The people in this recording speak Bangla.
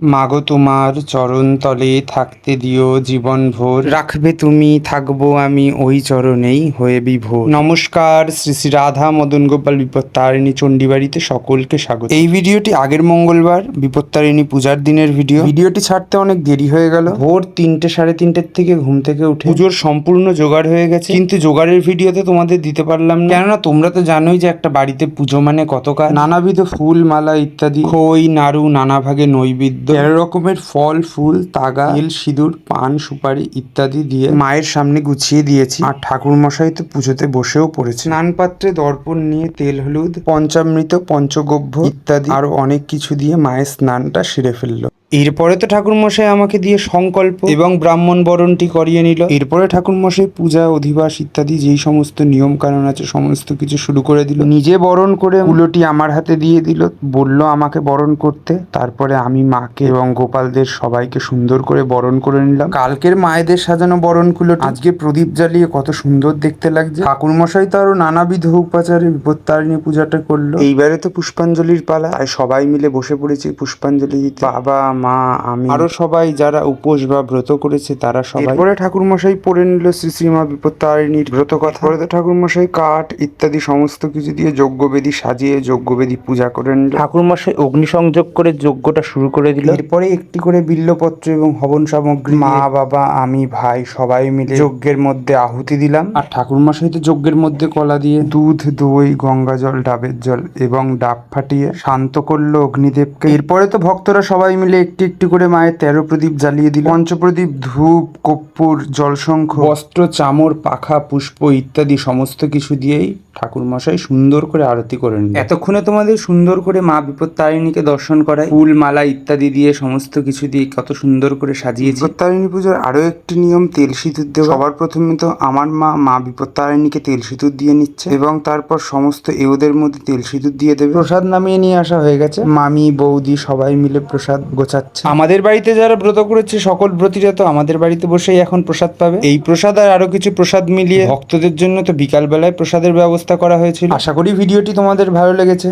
মাগো তোমার চরণতলে থাকতে দিও জীবন ভোর, রাখবে তুমি থাকবো আমি ওই চরণেই হয়ে বিভোর। নমস্কার, শ্রী শ্রী রাধা মদন গোপাল বিপত্তারিণী চণ্ডীবাড়িতে সকলকে স্বাগত। এই ভিডিওটি আগের মঙ্গলবার বিপত্তারিণী পূজার দিনের ভিডিওটি ছাড়তে অনেক দেরি হয়ে গেল। ভোর 3টে সাড়ে 3টের থেকে ঘুম থেকে উঠে পুজোর সম্পূর্ণ জোগাড় হয়ে গেছে, কিন্তু জোগাড়ের ভিডিওতে তোমাদের দিতে পারলাম না, কেননা তোমরা তো জানোই যে একটা বাড়িতে পুজো মানে কত কাজ। নানাবিধ ফুল মালা ইত্যাদি, খই নাড়ু, নানা ভাগে নৈবেদ্য, 13 রকমের ফল ফুল তাগা, তেল সিঁদুর পান সুপারি ইত্যাদি দিয়ে মায়ের সামনে গুছিয়ে দিয়েছি। আর ঠাকুর মশাই তো পুজোতে বসেও পড়েছে। স্নান পাত্রে দর্পণ নিয়ে তেল হলুদ পঞ্চামৃত পঞ্চগভ্য ইত্যাদি আরো অনেক কিছু দিয়ে মায়ের স্নানটা সেরে ফেললো। এরপরে তো ঠাকুরমশাই আমাকে দিয়ে সংকল্প এবং ব্রাহ্মণ বরণটি করিয়ে নিল। এরপরে ঠাকুরমশাই পূজা অধিবাস ইত্যাদি যেই সমস্ত নিয়ম কানুন আছে সমস্ত কিছু শুরু করে দিল। নিজে বরণ করে কুলোটি আমার হাতে দিয়ে দিল, বলল আমাকে বরণ করতে। তারপরে আমি মাকে এবং গোপালদের সবাইকে সুন্দর করে বরণ করে নিলাম। কালকের মায়েদের সাজানো বরণ কুলোটি আজকে প্রদীপ জ্বালিয়ে কত সুন্দর দেখতে লাগছে। ঠাকুরমশাই তো আরো নানাবিধ উপাচারে বিপত্তারিণী পূজাটা করলো। এইবারে তো পুষ্পাঞ্জলির পালা, তাই সবাই মিলে বসে পড়েছি পুষ্পাঞ্জলি দিতে। বাবা মা আমি আরো সবাই যারা উপোস বা ব্রত করেছে তারা সবাই। এরপরে ঠাকুরমশাই পড়ে নিল শ্রী শ্রীমা বিপত্তারিণীর ব্রত কথা। পরে তো ঠাকুরমশাই কাঠ ইত্যাদি সমস্ত কিছু দিয়ে যজ্ঞবেদী সাজিয়ে যজ্ঞবেদী পূজা করে নিল। ঠাকুরমশাই অগ্নিসংযোগ করে যজ্ঞটা শুরু করে দিল। এরপরে একটি করে বিল্লপত্র এবং হবন সামগ্রী মা বাবা আমি ভাই সবাই মিলে যজ্ঞের মধ্যে আহুতি দিলাম। আর ঠাকুরমশাই তো যজ্ঞের মধ্যে কলা দিয়ে দুধ দই গঙ্গা জল ডাবের জল এবং ডাব ফাটিয়ে শান্ত করলো অগ্নিদেবকে। এরপরে তো ভক্তরা সবাই মিলে একটি একটি করে মায়ের 13 প্রদীপ জ্বালিয়ে দিল। পঞ্চপ্রদীপ ধূপ কর্পূর জলশঙ্খ বস্ত্র চামর পাখা পুষ্প ইত্যাদি সমস্ত কিছু দিয়েই ঠাকুরমশাই সুন্দর করে আরতি করে নিল। এতক্ষণে তোমাদের সুন্দর করে মা বিপত্তারিণীকে দর্শন করায় ফুল মালা ইত্যাদি দিয়ে সমস্ত কিছু দিয়ে কত সুন্দর করে সাজিয়েছি। বিপত্তারিণী পুজোর আরো একটি নিয়ম তেল সিঁদুর দেওয়া। সবার প্রথমে তো আমার মা বিপত্তারিণীকে তেল সিঁদুর দিয়ে নিচ্ছে এবং তারপর সমস্ত এওদের মধ্যে তেল সিঁদুর দিয়ে দেবে। প্রসাদ নামিয়ে নিয়ে আসা হয়ে গেছে, মামি বৌদি সবাই মিলে প্রসাদ গোছাচ্ছে। আমাদের বাড়িতে যারা ব্রত করেছে সকল ব্রতীরা তো আমাদের বাড়িতে বসেই এখন প্রসাদ পাবে। এই প্রসাদ আর আরো কিছু প্রসাদ মিলিয়ে ভক্তদের জন্য তো বিকাল বেলায় প্রসাদের ব্যবস্থা করা হয়েছিল। আশা করি ভিডিওটি তোমাদের ভালো লেগেছে।